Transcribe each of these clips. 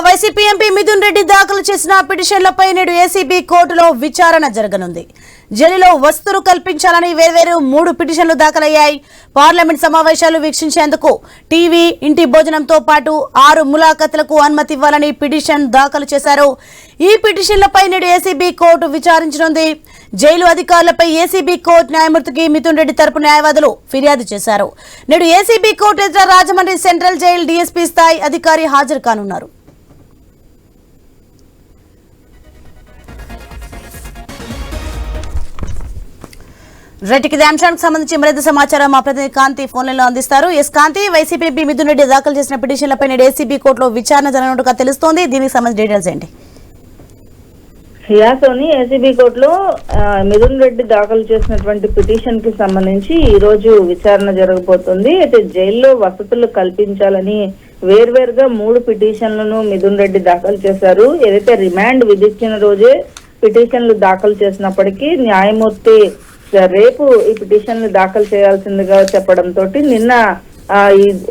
YCP MP Mithun Reddy దాఖలు చేసిన పిటిషన్లపై నేడు ఏసీబీ కోర్టులో విచారణ జరగనుంది. జైలులో వసతులు కల్పించాలని వేర్వేరు 3 పిటిషన్లు దాఖలయ్యాయి. పార్లమెంట్ సమావేశాలు వీక్షించేందుకు టీవీ, ఇంటి భోజనంతో పాటు 6 ములాఖతులకు అనుమతి ఇవ్వాలని పిటిషన్ దాఖలు చేశారు. ఈ పిటిషన్లపై నేడు ఏసీబీ కోర్టు విచారించనుంది. జైలు అధికారులపై ఏసీబీ కోర్టు న్యాయమూర్తికి మిథున్ రెడ్డి తరపు న్యాయవాదులు ఫిర్యాదు చేశారు. నేడు ఏసీబీ కోర్టు ఎదుట రాజమండ్రి సెంట్రల్ జైలు డీఎస్పీ స్థాయి అధికారి హాజరు కానున్నారు. రైట్కి ఇదే అంశానికి సంబంధించి మరింత సమాచారం మా ప్రతినిధి కాంతి ఫోన్ లైన్ లో అందిస్తారు. కాంతి, వైసీపీ ఎంపీ మిథున్ రెడ్డి దాఖలు చేసిన పిటిషన్లపై నేడు ఏసీబీ కోర్టులో విచారణ జరగనున్నట్టుగా తెలుస్తోంది. దీనికి సంబంధించిన డీటెయిల్స్ ఏంటి? సియాసోని ఏసీబీ కోర్టులో మిథున్ రెడ్డి దాఖలు చేసినటువంటి పిటిషన్ కి సంబంధించి ఈ రోజు విచారణ జరగబోతుంది. అయితే జైల్లో వసతులు కల్పించాలని వేర్వేరుగా 3 పిటిషన్లను మిథున్ రెడ్డి దాఖలు చేశారు. ఏదైతే రిమాండ్ విధించిన రోజే పిటిషన్లు దాఖలు చేసినప్పటికీ న్యాయమూర్తి రేపు ఈ పిటిషన్లు దాఖలు చేయాల్సిందిగా చెప్పడంతో నిన్న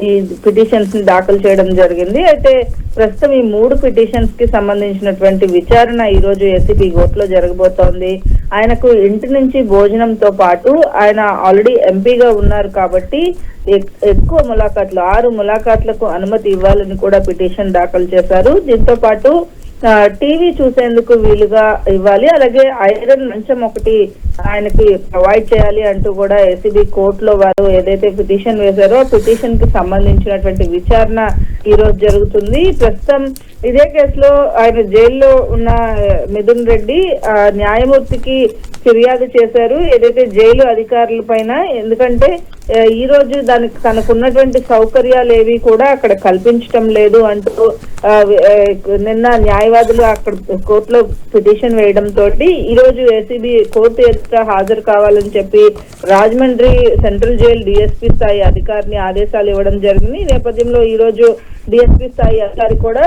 ఈ పిటిషన్స్ ని దాఖలు చేయడం జరిగింది. అయితే ప్రస్తుతం ఈ 3 పిటిషన్స్ కి సంబంధించినటువంటి విచారణ ఈ రోజు ఏసీబీ కోర్టులో జరగబోతోంది. ఆయనకు ఇంటి నుంచి భోజనంతో పాటు ఆయన ఆల్రెడీ ఎంపీగా ఉన్నారు కాబట్టి ఎక్కువ ములాఖాట్లు 6 ములాఖాట్లకు అనుమతి ఇవ్వాలని కూడా పిటిషన్ దాఖలు చేశారు. దీంతో పాటు టీవీ చూసేందుకు వీలుగా ఇవ్వాలి, అలాగే ఐరన్ మంచం ఒకటి ఆయనకి ప్రొవైడ్ చేయాలి అంటూ కూడా ఏసీబీ కోర్టులో వారు ఏదైతే పిటిషన్ వేశారో ఆ పిటిషన్ కి సంబంధించినటువంటి విచారణ ఈ రోజు జరుగుతుంది. ప్రస్తుతం ఇదే కేసులో ఆయన జైల్లో ఉన్న మిథున్ రెడ్డి న్యాయమూర్తికి ఫిర్యాదు చేశారు ఏదైతే జైలు అధికారుల పైన. ఎందుకంటే ఈ రోజు దానికి తనకున్నటువంటి సౌకర్యాలు ఏవి కూడా అక్కడ కల్పించడం లేదు అంటూ నిన్న న్యాయవాదులు అక్కడ కోర్టులో పిటిషన్ వేయడం తోటి ఈ రోజు ఏసీబీ కోర్టు ఎదుట హాజరు కావాలని చెప్పి రాజమండ్రి సెంట్రల్ జైలు డీఎస్పీ స్థాయి అధికారిని ఆదేశాలు ఇవ్వడం జరిగింది. ఈ నేపథ్యంలో ఈ రోజు డీఎస్పీ స్థాయి అధికారి కూడా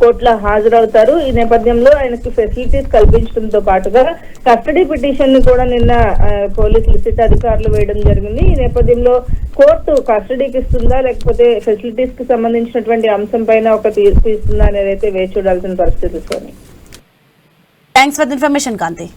కోర్టులో హాజరవుతారు. ఈ నేపథ్యంలో ఆయనకు ఫెసిలిటీస్ కల్పించడంతో పాటుగా కస్టడీ పిటిషన్ ని కూడా నిన్న పోలీస్ లిసిట్ అధికారులు వేయడం జరిగింది. ఈ నేపథ్యంలో కోర్టు కస్టడీకి ఇస్తుందా లేకపోతే ఫెసిలిటీస్ కి సంబంధించినటువంటి అంశం పైన ఒక తీర్పు ఇస్తుందా అనేది అయితే వేచి చూడాల్సిన పరిస్థితి. Thanks for the information Kanthi.